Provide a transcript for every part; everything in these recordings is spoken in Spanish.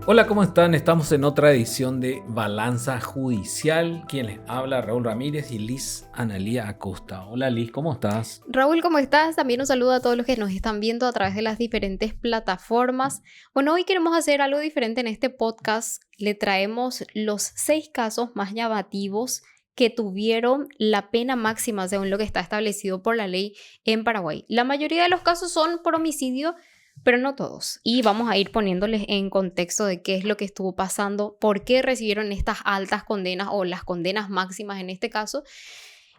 Hola, ¿cómo están? Estamos en otra edición de Balanza Judicial. Quien les habla, Raúl Ramírez y Liz Analía Acosta. Hola Liz, ¿cómo estás? Raúl, ¿cómo estás? También un saludo a todos los que nos están viendo a través de las diferentes plataformas. Bueno, hoy queremos hacer algo diferente en este podcast. Le traemos los 6 casos más llamativos que tuvieron la pena máxima según lo que está establecido por la ley en Paraguay. La mayoría de los casos son por homicidio, pero no todos. Y vamos a ir poniéndoles en contexto de qué es lo que estuvo pasando, por qué recibieron estas altas condenas o las condenas máximas en este caso.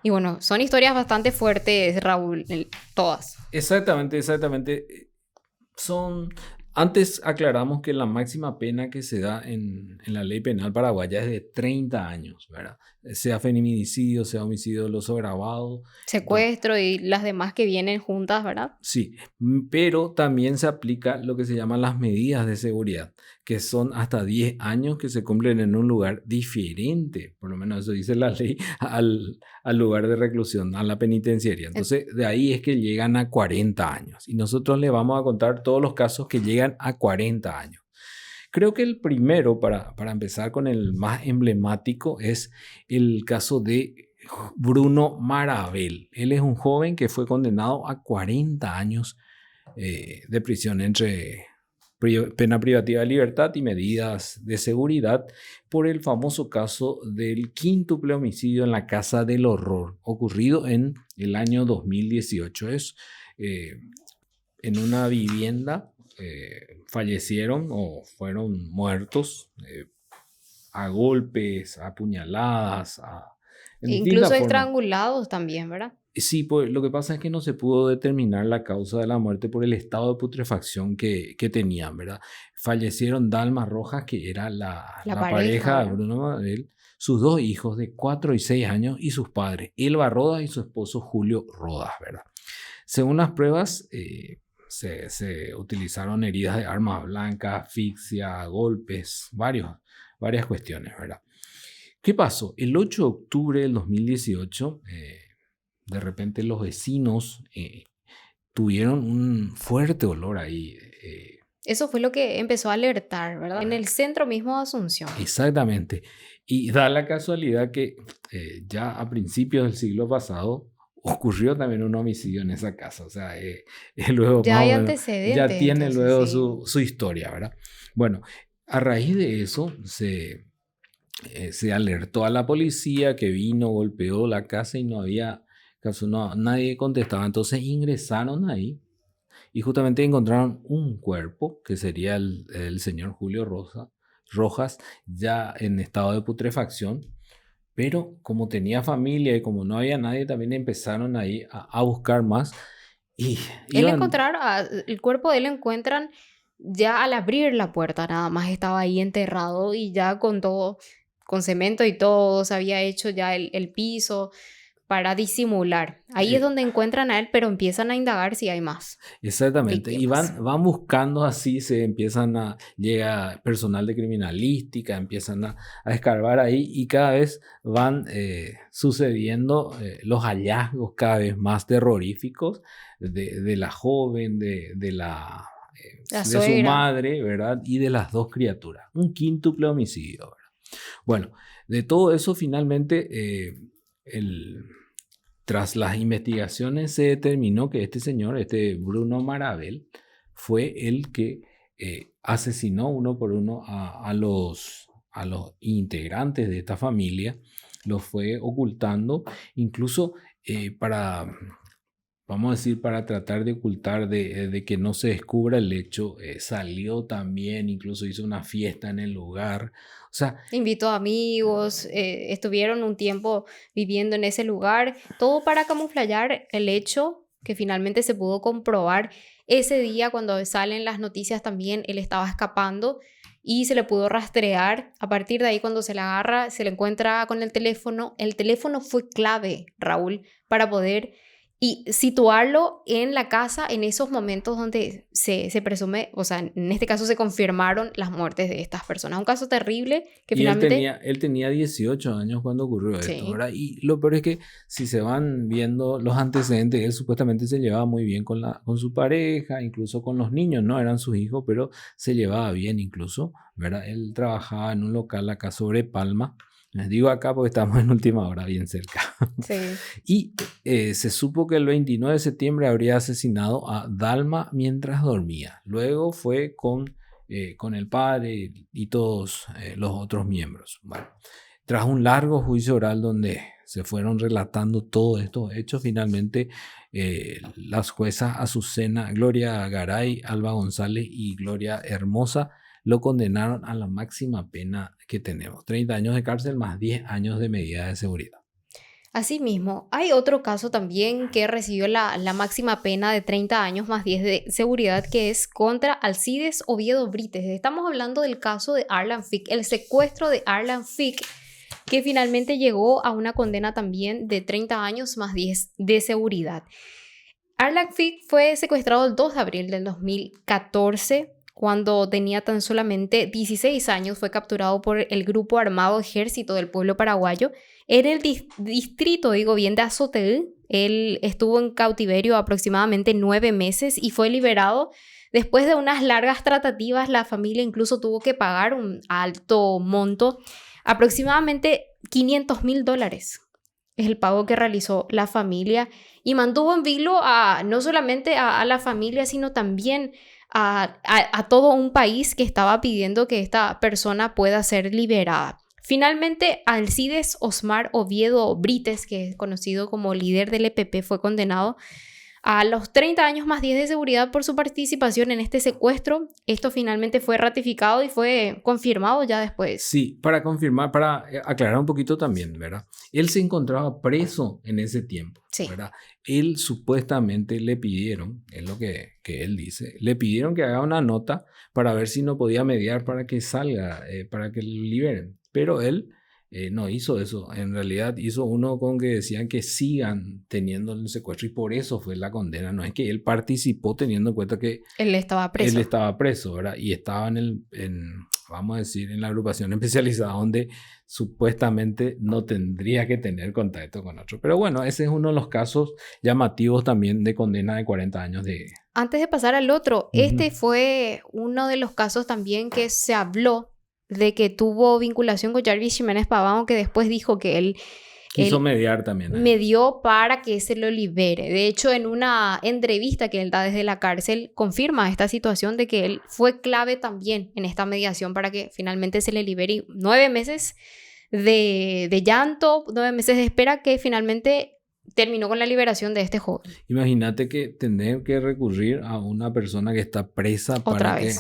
Y bueno, son historias bastante fuertes, Raúl, todas. Exactamente. Son... Antes aclaramos que la máxima pena que se da en la ley penal paraguaya es de 30 años, ¿verdad? Sea feminicidio, sea homicidio doloso agravado. Entonces, Secuestro y las demás que vienen juntas, ¿verdad? sí, pero también se aplica lo que se llaman las medidas de seguridad, que son hasta 10 años que se cumplen en un lugar diferente, por lo menos eso dice la ley, al lugar de reclusión, a la penitenciaria. Eh, Entonces, de ahí es que llegan a 40 años. Y nosotros le vamos a contar todos los casos que llegan a 40 años. Creo que el primero, para empezar con el más emblemático, es el caso de Bruno Marabel. Él es un joven que fue condenado a 40 años de prisión entre pena privativa de libertad y medidas de seguridad por el famoso caso del quíntuple homicidio en la Casa del Horror, ocurrido en el año 2018. Es en una vivienda, fallecieron o fueron muertos a golpes, a puñaladas, en distintas Incluso formas. estrangulados también, ¿verdad? Sí, pues lo que pasa es que no se pudo determinar la causa de la muerte por el estado de putrefacción que tenían, ¿verdad? Fallecieron Dalma Rojas, que era La la pareja, pareja de ¿verdad? Bruno Marabel, sus dos hijos de 4 y 6 años y sus padres, Elba Rodas y su esposo Julio Rodas, ¿verdad? Según las pruebas, se utilizaron heridas de armas blancas, asfixia, golpes, varias cuestiones, ¿verdad? ¿Qué pasó? El 8 de octubre del 2018, de repente los vecinos tuvieron un fuerte olor ahí. Eso fue lo que empezó a alertar, ¿verdad? En el centro mismo de Asunción. Exactamente. Y da la casualidad que ya a principios del siglo pasado ocurrió también un homicidio en esa casa. O sea, luego Ya más hay o menos ya antecedentes, tiene entonces, luego sí. su historia, ¿verdad? Bueno, a raíz de eso se alertó a la policía que vino, golpeó la casa y no había caso, no, nadie contestaba. Entonces ingresaron ahí y justamente encontraron un cuerpo, que sería el señor Julio Rojas, ya en estado de putrefacción. Pero como tenía familia y como no había nadie, también empezaron ahí a buscar más y Él iban. encontrar, el cuerpo de él lo encuentran ya al abrir la puerta, nada más estaba ahí enterrado y ya con todo, con cemento y todo, se había hecho ya el piso para disimular. Ahí es eh, donde encuentran a él, pero empiezan a indagar si hay más Exactamente, y víctimas. van buscando así, llega personal de criminalística, empiezan a escarbar ahí y cada vez van sucediendo los hallazgos cada vez más terroríficos de la joven, La de su suegra. madre, ¿verdad? Y de las dos criaturas, un quíntuple homicidio, ¿verdad? Bueno, de todo eso finalmente el tras las investigaciones se determinó que este señor, este Bruno Marabel, fue el que asesinó uno por uno a los integrantes de esta familia, los fue ocultando, incluso para, vamos a decir, para tratar de ocultar, de que no se descubra el hecho, salió también, incluso hizo una fiesta en el lugar. O sea, Invitó amigos, estuvieron un tiempo viviendo en ese lugar, todo para camuflar el hecho que finalmente se pudo comprobar ese día cuando salen las noticias también, él estaba escapando y se le pudo rastrear. A partir de ahí, cuando se le agarra, se le encuentra con el teléfono. El teléfono fue clave, Raúl, para poder y situarlo en la casa en esos momentos donde se presume, o sea, en este caso se confirmaron las muertes de estas personas. Un caso terrible que Y finalmente... él tenía 18 años cuando ocurrió esto, Sí. ¿verdad? Y lo peor es que si se van viendo los antecedentes, él supuestamente se llevaba muy bien con su pareja, incluso con los niños, no eran sus hijos, pero se llevaba bien incluso, ¿verdad? Él trabajaba en un local acá sobre Palma. Les digo acá porque estamos en última hora, bien cerca. Sí. Y se supo que el 29 de septiembre habría asesinado a Dalma mientras dormía. Luego fue con el padre y todos los otros miembros. Bueno, tras un largo juicio oral donde se fueron relatando todos estos hechos, finalmente las juezas Azucena, Gloria Garay, Alba González y Gloria Hermosa lo condenaron a la máxima pena que tenemos, 30 años de cárcel más 10 años de medida de seguridad. Asimismo, hay otro caso también que recibió la máxima pena de 30 años más 10 de seguridad, que es contra Alcides Oviedo Brites. Estamos hablando del caso de Arlan Fick, el secuestro de Arlan Fick, que finalmente llegó a una condena también de 30 años más 10 de seguridad. Arlan Fick fue secuestrado el 2 de abril del 2014. Cuando tenía tan solamente 16 años, fue capturado por el Grupo Armado Ejército del Pueblo Paraguayo en el distrito, digo bien, de Azotel. Él estuvo en cautiverio aproximadamente 9 meses y fue liberado después de unas largas tratativas. La familia incluso tuvo que pagar un alto monto, aproximadamente $500,000. Es el pago que realizó la familia y mantuvo en vilo no solamente a la familia, sino también a todo un país que estaba pidiendo que esta persona pueda ser liberada. Finalmente, Alcides Osmar Oviedo Brites, que es conocido como líder del EPP, fue condenado a los 30 años más 10 de seguridad por su participación en este secuestro. Esto finalmente fue ratificado y fue confirmado ya después. Sí, para confirmar, para aclarar un poquito también, ¿verdad? Él se encontraba preso en ese tiempo, Sí. ¿verdad? Él supuestamente le pidieron, es lo que él dice, le pidieron que haga una nota para ver si no podía mediar para que salga, para que lo liberen. Pero él no hizo eso. En realidad hizo uno con que decían que sigan teniendo el secuestro y por eso fue la condena. No es que él participó teniendo en cuenta que Él estaba preso. él estaba preso, ¿verdad? Y estaba vamos a decir, en la agrupación especializada donde supuestamente no tendría que tener contacto con otro. Pero bueno, ese es uno de los casos llamativos también de condena de 40 años de... Antes de pasar al otro, este fue uno de los casos también que se habló de que tuvo vinculación con Jarvis Jiménez Pavón, que después dijo que él quiso mediar también. Medió para que se lo libere. De hecho, en una entrevista que él da desde la cárcel, confirma esta situación de que él fue clave también en esta mediación para que finalmente se le libere. Y 9 meses de llanto, 9 meses de espera, que finalmente terminó con la liberación de este joven. Imagínate que tener que recurrir a una persona que está presa para que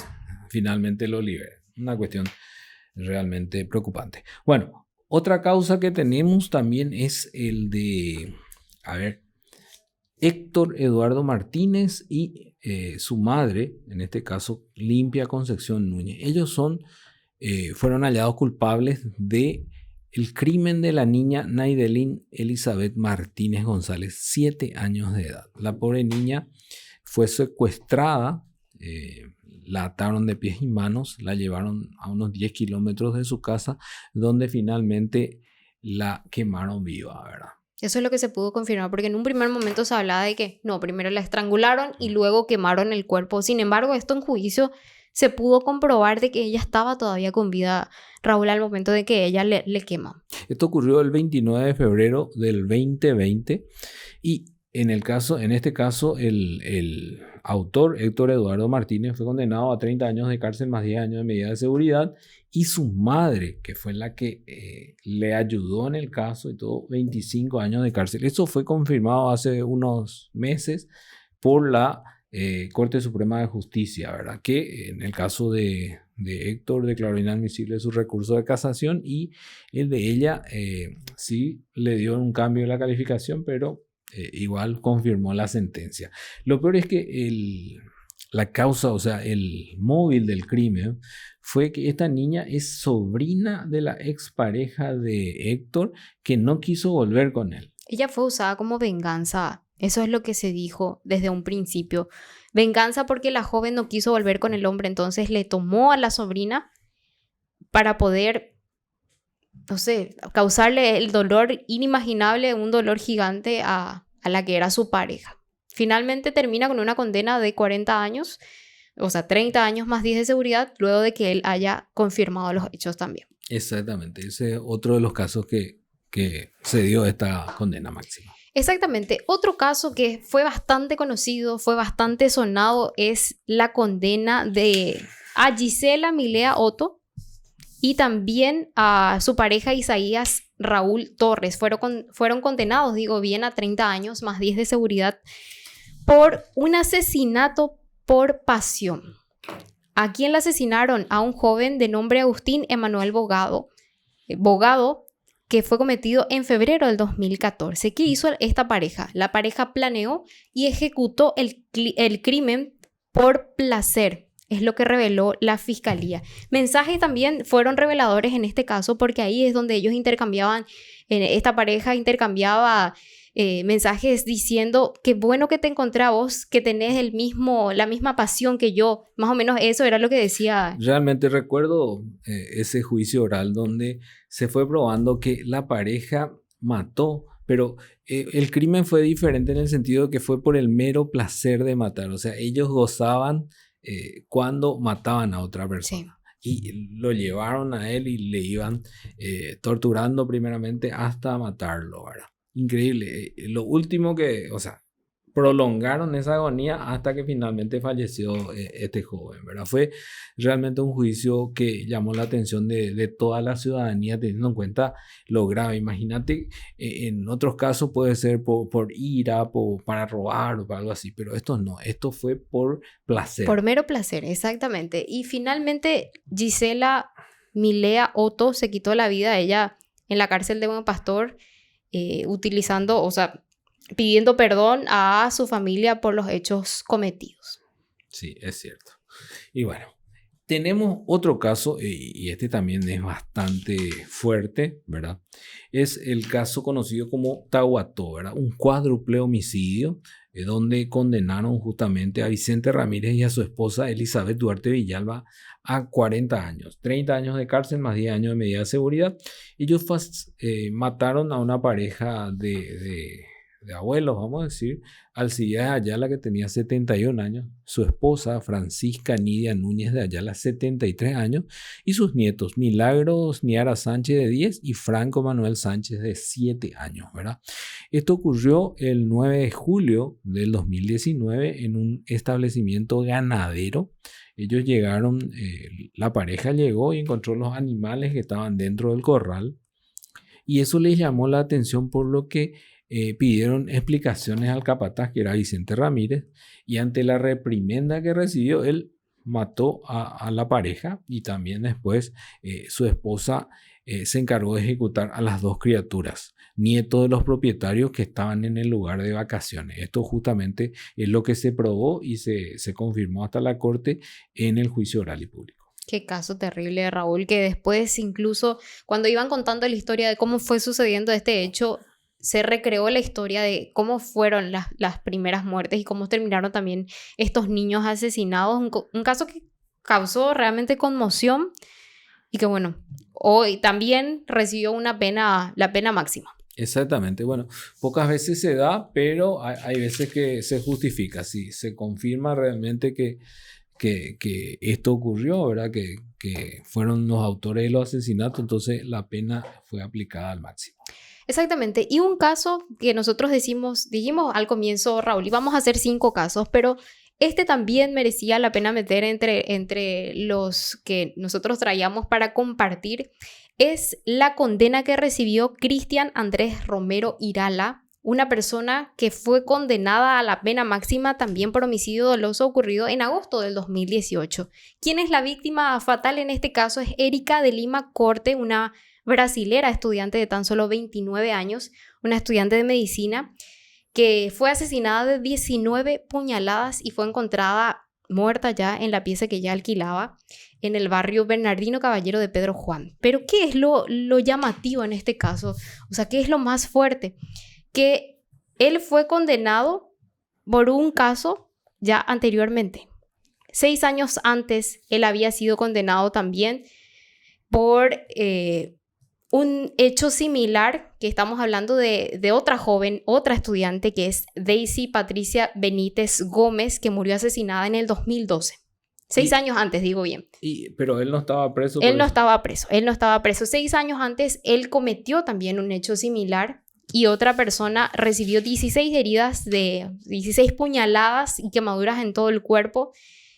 finalmente lo libere. Una cuestión realmente preocupante. Bueno, otra causa que tenemos también es el de, Héctor Eduardo Martínez y su madre, en este caso Limpia Concepción Núñez. Ellos fueron hallados culpables de el crimen de la niña Naidelin Elizabeth Martínez González, 7 años de edad. La pobre niña fue secuestrada, la ataron de pies y manos, la llevaron a unos 10 kilómetros de su casa, donde finalmente la quemaron viva, ¿verdad? Eso es lo que se pudo confirmar, porque en un primer momento se hablaba de que no, primero la estrangularon y luego quemaron el cuerpo. Sin embargo, esto en juicio se pudo comprobar de que ella estaba todavía con vida, Raúl, al momento de que ella le quema. Esto ocurrió el 29 de febrero del 2020 y en este caso, el autor, Héctor Eduardo Martínez, fue condenado a 30 años de cárcel más 10 años de medida de seguridad y su madre, que fue la que le ayudó en el caso y todo, 25 años de cárcel. Eso fue confirmado hace unos meses por la Corte Suprema de Justicia, ¿verdad? Que en el caso de Héctor declaró inadmisible su recurso de casación y el de ella sí le dio un cambio en la calificación, pero igual confirmó la sentencia. Lo peor es que la causa, o sea, el móvil del crimen fue que esta niña es sobrina de la expareja de Héctor que no quiso volver con él. Ella fue usada como venganza Eso es lo que se dijo desde un principio. Venganza porque la joven no quiso volver con el hombre, entonces le tomó a la sobrina para poder, no sé, causarle el dolor inimaginable, un dolor gigante a la que era su pareja. Finalmente termina con una condena de 40 años, o sea, 30 años más 10 de seguridad, luego de que él haya confirmado los hechos también. Exactamente, ese es otro de los casos que se dio esta condena máxima. Exactamente. Otro caso que fue bastante conocido, fue bastante sonado, es la condena a Gisela Milea Otto y también a su pareja Isaías Raúl Torres. Fueron condenados, bien, a 30 años más 10 de seguridad por un asesinato por pasión. ¿A quién le asesinaron? A un joven de nombre Agustín Emanuel Bogado, que fue cometido en febrero del 2014. ¿Qué hizo esta pareja? La pareja planeó y ejecutó el crimen por placer. Es lo que reveló la fiscalía. Mensajes también fueron reveladores en este caso porque ahí es donde ellos intercambiaban, esta pareja intercambiaba mensajes diciendo qué bueno que te encontré a vos, que tenés la misma pasión que yo. Más o menos eso era lo que decía. Realmente recuerdo ese juicio oral donde se fue probando que la pareja mató, pero el crimen fue diferente en el sentido de que fue por el mero placer de matar. O sea, ellos gozaban cuando mataban a otra persona. Sí. Y lo llevaron a él y le iban torturando primeramente hasta matarlo, ¿verdad? Increíble. Lo último o sea, prolongaron esa agonía hasta que finalmente falleció este joven, ¿verdad? Fue realmente un juicio que llamó la atención de toda la ciudadanía, teniendo en cuenta lo grave. Imagínate, en otros casos puede ser por ira, para robar o para algo así, pero esto no, esto fue por placer. Por mero placer, exactamente. Y finalmente Gisela Milea Otto se quitó la vida, ella en la cárcel de Buen Pastor, utilizando, o sea, pidiendo perdón a su familia por los hechos cometidos. Sí, es cierto. Y bueno, tenemos otro caso, y este también es bastante fuerte, ¿verdad? Es el caso conocido como Tahuató, ¿verdad? Un cuádruple homicidio, donde condenaron justamente a Vicente Ramírez y a su esposa Elizabeth Duarte Villalba a 40 años, 30 años de cárcel más 10 años de medida de seguridad. Ellos mataron a una pareja de abuelos, vamos a decir, Alcides Ayala, que tenía 71 años, su esposa Francisca Nidia Núñez de Ayala, 73 años, y sus nietos Milagros Niara Sánchez de 10 y Franco Manuel Sánchez de 7 años, ¿verdad? Esto ocurrió el 9 de julio del 2019 en un establecimiento ganadero. Ellos llegaron, la pareja llegó y encontró los animales que estaban dentro del corral, y eso les llamó la atención, por lo que pidieron explicaciones al capataz, que era Vicente Ramírez, y ante la reprimenda que recibió, él mató a la pareja, y también después su esposa se encargó de ejecutar a las dos criaturas, nietos de los propietarios que estaban en el lugar de vacaciones. Esto justamente es lo que se probó y se confirmó hasta la corte en el juicio oral y público. Qué caso terrible, Raúl, que después, incluso cuando iban contando la historia de cómo fue sucediendo este hecho, se recreó la historia de cómo fueron las primeras muertes y cómo terminaron también estos niños asesinados. Un caso que causó realmente conmoción y que, bueno, hoy también recibió la pena máxima. Exactamente. Bueno, pocas veces se da, pero hay veces que se justifica. Si se confirma realmente que esto ocurrió, ¿verdad? Que fueron los autores de los asesinatos, entonces la pena fue aplicada al máximo. Exactamente. Y un caso que nosotros dijimos al comienzo, Raúl, íbamos a hacer 5 casos, pero este también merecía la pena meter entre los que nosotros traíamos para compartir. Es la condena que recibió Cristian Andrés Romero Irala, una persona que fue condenada a la pena máxima también por homicidio doloso ocurrido en agosto del 2018. ¿Quién es la víctima fatal en este caso? Es Erika de Lima Corte, una brasilera estudiante de tan solo 29 años, una estudiante de medicina, que fue asesinada de 19 puñaladas y fue encontrada muerta ya en la pieza que ella alquilaba en el barrio Bernardino Caballero de Pedro Juan. Pero ¿qué es lo llamativo en este caso? O sea, ¿qué es lo más fuerte? Que él fue condenado por un caso ya anteriormente. 6 años antes, él había sido condenado también por un hecho similar, que estamos hablando de otra joven, otra estudiante, que es Daisy Patricia Benítez Gómez, que murió asesinada en el 2012. 6 años antes, digo bien. Pero él no estaba preso. Él no estaba preso. 6 años antes, él cometió también un hecho similar y otra persona recibió 16 heridas, 16 puñaladas y quemaduras en todo el cuerpo.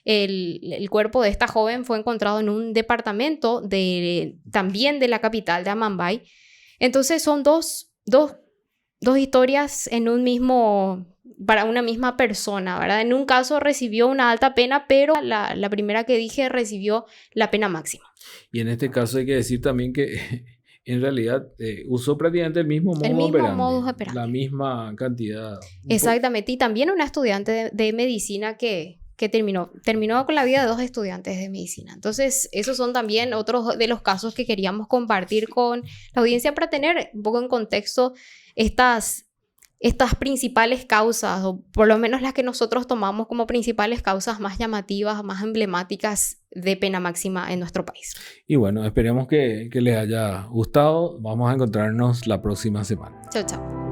El cuerpo de esta joven fue encontrado en un departamento también de la capital de Amambay. Entonces son dos historias para una misma persona, ¿verdad? En un caso recibió una alta pena, pero la primera que dije recibió la pena máxima. Y en este caso hay que decir también que en realidad usó prácticamente el mismo modus operandi. La misma cantidad. Exactamente. Y también una estudiante de medicina que terminó con la vida de 2 estudiantes de medicina. Entonces, esos son también otros de los casos que queríamos compartir con la audiencia para tener un poco en contexto estas principales causas, o por lo menos las que nosotros tomamos como principales causas más llamativas, más emblemáticas de pena máxima en nuestro país. Y bueno, esperemos que les haya gustado. Vamos a encontrarnos la próxima semana. Chao, chao.